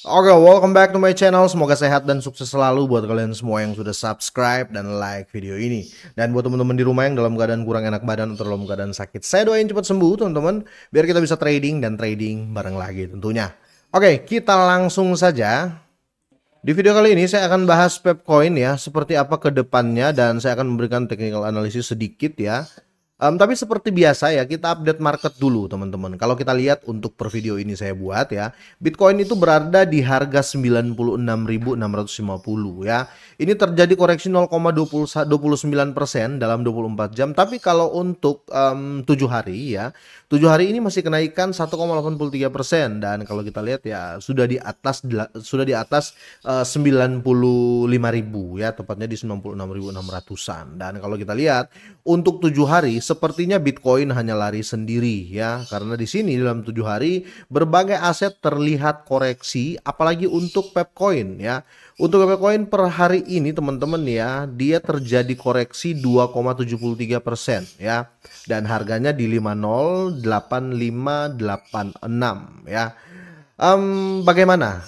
Oke, welcome back to my channel. Semoga sehat dan sukses selalu buat kalian semua yang sudah subscribe dan like video ini. Dan buat teman-teman di rumah yang dalam keadaan kurang enak badan atau dalam keadaan sakit, saya doain cepat sembuh teman-teman, biar kita bisa trading dan trading bareng lagi tentunya. Oke, kita langsung saja. Di video kali ini saya akan bahas Pepcoin ya, seperti apa ke depannya, dan saya akan memberikan technical analysis sedikit ya. Tapi seperti biasa ya, kita update market dulu teman-teman. Kalau kita lihat untuk per video ini saya buat ya, Bitcoin itu berada di harga 96.650 ya. Ini terjadi koreksi 0,29% dalam 24 jam. Tapi kalau untuk 7 hari ya, 7 hari ini masih kenaikan 1,83%, dan kalau kita lihat ya sudah di atas 95.000 ya, tepatnya di 96.600-an. Dan kalau kita lihat untuk 7 hari sepertinya Bitcoin hanya lari sendiri ya, karena di sini dalam 7 hari berbagai aset terlihat koreksi, apalagi untuk Pepcoin ya. Untuk Pepcoin per hari ini teman-teman ya, dia terjadi koreksi 2,73% ya, dan harganya di 508586 ya. Bagaimana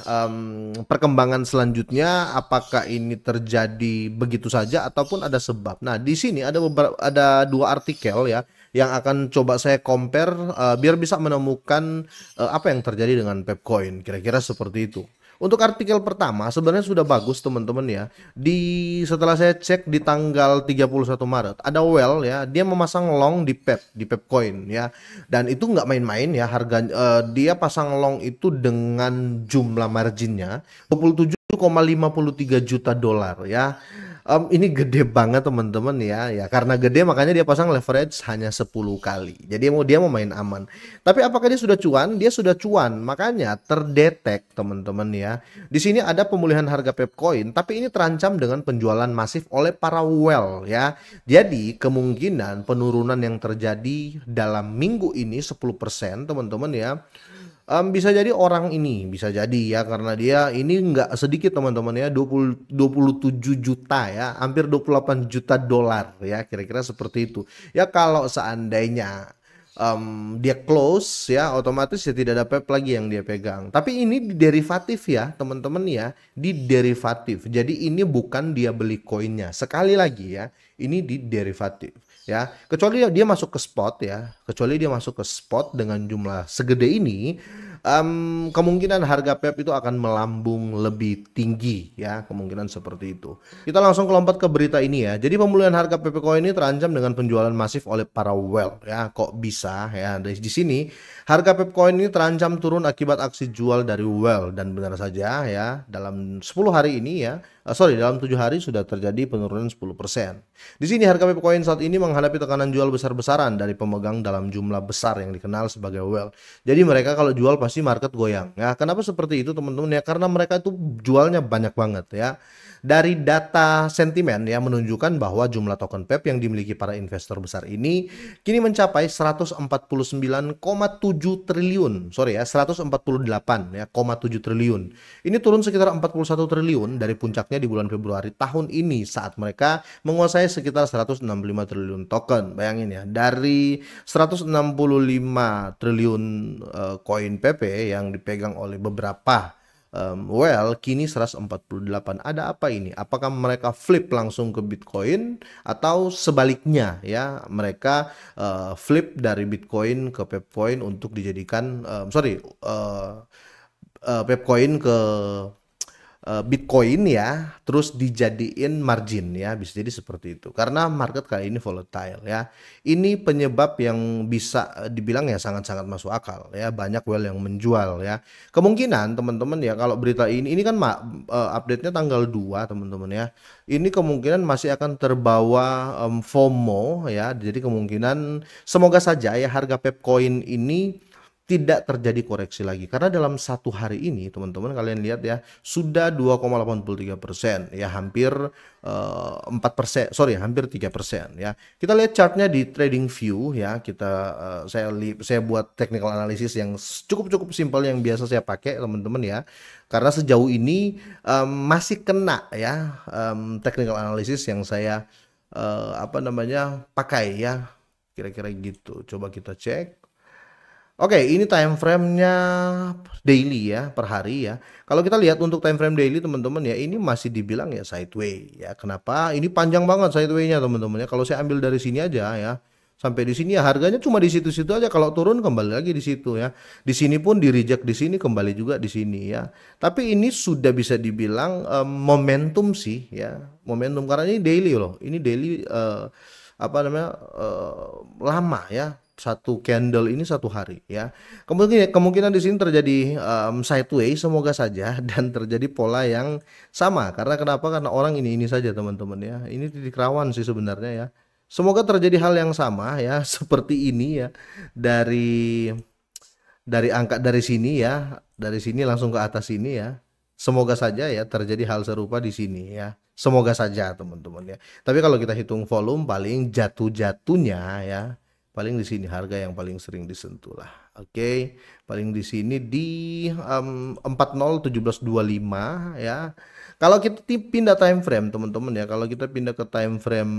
perkembangan selanjutnya? Apakah ini terjadi begitu saja ataupun ada sebab? Nah, di sini ada dua artikel ya yang akan coba saya compare biar bisa menemukan apa yang terjadi dengan Pepcoin. Kira-kira seperti itu. Untuk artikel pertama sebenarnya sudah bagus teman-teman ya. Setelah saya cek di tanggal 31 Maret ada Well ya, dia memasang long di Pepcoin ya. Dan itu nggak main-main ya, dia pasang long itu dengan jumlah marginnya 27,53 juta dolar ya. Ini gede banget teman-teman ya. Ya karena gede makanya dia pasang leverage hanya 10 kali. Jadi dia mau main aman. Tapi apakah dia sudah cuan? Dia sudah cuan. Makanya terdetek teman-teman ya. Di sini ada pemulihan harga Pepcoin, tapi ini terancam dengan penjualan masif oleh para well ya. Jadi kemungkinan penurunan yang terjadi dalam minggu ini 10% teman-teman ya. Bisa jadi orang ini, bisa jadi ya, karena dia ini nggak sedikit teman-teman ya, 27 juta ya, hampir 28 juta dolar ya, kira-kira seperti itu. Ya kalau seandainya dia close ya, otomatis ya tidak ada PEP lagi yang dia pegang. Tapi ini di derivatif ya teman-teman ya, di derivatif. Jadi ini bukan dia beli koinnya. Sekali lagi ya, ini di derivatif ya. Kecuali dia masuk ke spot ya, kecuali dia masuk ke spot dengan jumlah segede ini, kemungkinan harga PEP itu akan melambung lebih tinggi ya, kemungkinan seperti itu. Kita langsung lompat ke berita ini ya. Jadi pemulihan harga PP Coin ini terancam dengan penjualan masif oleh para well ya. Kok bisa ya? Di sini harga PP Coin ini terancam turun akibat aksi jual dari well, dan benar saja ya, dalam 10 hari ini ya, dalam 7 hari sudah terjadi penurunan 10%. Di sini harga PP Coin saat ini menghadapi tekanan jual besar-besaran dari pemegang dalam jumlah besar yang dikenal sebagai well. Jadi mereka kalau jual pasti market goyang. Ya, kenapa seperti itu teman-teman ya? Karena mereka itu jualnya banyak banget ya. Dari data sentimen ya menunjukkan bahwa jumlah token PEP yang dimiliki para investor besar ini kini mencapai 149,7 triliun. Sorry ya, 148 ya, 7 triliun. Ini turun sekitar 41 triliun dari puncaknya di bulan Februari tahun ini saat mereka menguasai sekitar 165 triliun token. Bayangin ya, dari 165 triliun koin PP yang dipegang oleh beberapa well, kini 148. Ada apa ini? Apakah mereka flip langsung ke Bitcoin atau sebaliknya ya? Mereka flip dari Bitcoin ke Pepcoin untuk dijadikan Pepcoin ke Bitcoin ya, terus dijadiin margin ya, bisa jadi seperti itu. Karena market kali ini volatile ya. Ini penyebab yang bisa dibilang ya sangat-sangat masuk akal ya. Banyak well yang menjual ya. Kemungkinan teman-teman ya, kalau berita ini kan update-nya tanggal 2 teman-teman ya. Ini kemungkinan masih akan terbawa FOMO ya. Jadi kemungkinan semoga saja ya harga Pepcoin ini tidak terjadi koreksi lagi, karena dalam satu hari ini teman-teman kalian lihat ya, sudah 2,83% ya, hampir 4%, hampir 3% ya. Kita lihat chartnya di Trading View ya. Saya buat technical analysis yang cukup simpel yang biasa saya pakai teman-teman ya, karena sejauh ini masih kena ya, technical analysis yang saya pakai ya, kira-kira gitu. Coba kita cek. Oke, ini time frame-nya daily ya, per hari ya. Kalau kita lihat untuk time frame daily teman-teman ya, ini masih dibilang ya sideway ya. Kenapa? Ini panjang banget sideway-nya teman-teman ya. Kalau saya ambil dari sini aja ya, sampai di sini ya harganya cuma di situ-situ aja. Kalau turun kembali lagi di situ ya. Di sini pun di reject di sini, kembali juga di sini ya. Tapi ini sudah bisa dibilang momentum sih ya, momentum karena ini daily loh. Ini daily apa namanya lama ya, satu candle ini satu hari ya. Kemungkinan di sini terjadi sideways semoga saja dan terjadi pola yang sama. Karena kenapa? Karena orang ini saja teman-teman ya. Ini titik rawan sih sebenarnya ya. Semoga terjadi hal yang sama ya seperti ini ya, dari angka dari sini ya, dari sini langsung ke atas sini ya. Semoga saja ya terjadi hal serupa di sini ya. Semoga saja teman-teman ya. Tapi kalau kita hitung volume paling jatuh-jatuhnya ya, paling di sini harga yang paling sering disentuh lah. Oke, paling di sini di 401725 ya. Kalau kita pindah time frame teman-teman ya, kalau kita pindah ke time frame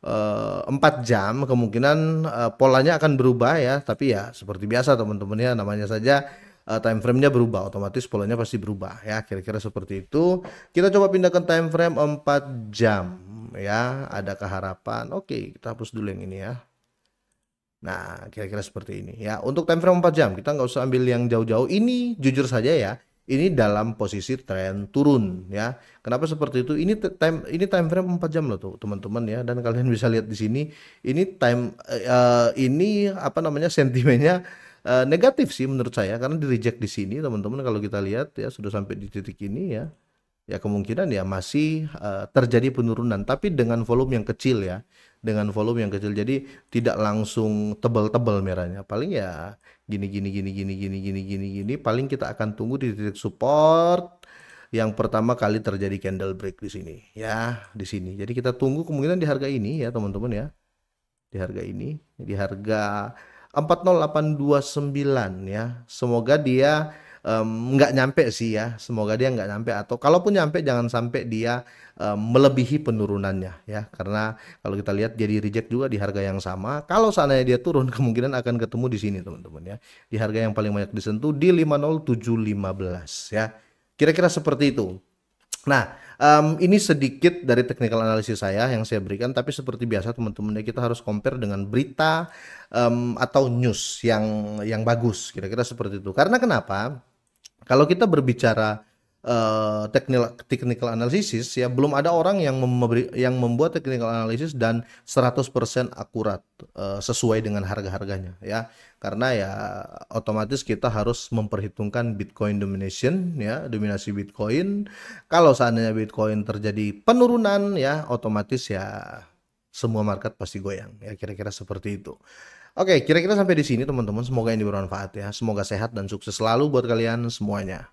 4 jam kemungkinan polanya akan berubah ya, tapi ya seperti biasa teman-teman ya, namanya saja time frame-nya berubah, otomatis polanya pasti berubah ya, kira-kira seperti itu. Kita coba pindah ke time frame 4 jam ya, adakah harapan? Oke, kita hapus dulu yang ini ya. Nah, kira-kira seperti ini ya. Untuk time frame 4 jam, kita nggak usah ambil yang jauh-jauh. Ini jujur saja ya, ini dalam posisi tren turun ya. Kenapa seperti itu? Ini time frame 4 jam loh tuh, teman-teman ya. Dan kalian bisa lihat di sini, ini apa namanya, sentimennya negatif sih menurut saya karena di reject di sini, teman-teman. Kalau kita lihat ya sudah sampai di titik ini ya. Ya kemungkinan ya masih terjadi penurunan tapi dengan volume yang kecil ya, dengan volume yang kecil, jadi tidak langsung tebal-tebal merahnya, paling ya gini gini gini gini gini gini gini gini, paling kita akan tunggu di titik support yang pertama kali terjadi candle break di sini ya, di sini. Jadi kita tunggu kemungkinan di harga ini ya teman-teman ya, di harga ini, di harga 40829 ya. Semoga dia nggak nyampe sih ya, semoga dia nggak nyampe, atau kalaupun nyampe jangan sampai dia melebihi penurunannya ya, karena kalau kita lihat jadi reject juga di harga yang sama. Kalau seandainya dia turun kemungkinan akan ketemu di sini teman-teman ya, di harga yang paling banyak disentuh di 50715 ya, kira-kira seperti itu. Nah, ini sedikit dari technical analysis saya yang saya berikan, tapi seperti biasa teman-teman ya, kita harus compare dengan berita atau news yang bagus, kira-kira seperti itu. Karena kenapa? Kalau kita berbicara technical analysis ya, belum ada orang yang membuat technical analysis dan 100% akurat sesuai dengan harga-harganya ya. Karena ya otomatis kita harus memperhitungkan Bitcoin domination ya, dominasi Bitcoin. Kalau seandainya Bitcoin terjadi penurunan ya, otomatis ya semua market pasti goyang ya, kira-kira seperti itu. Oke, kira-kira sampai di sini teman-teman. Semoga ini bermanfaat ya. Semoga sehat dan sukses selalu buat kalian semuanya.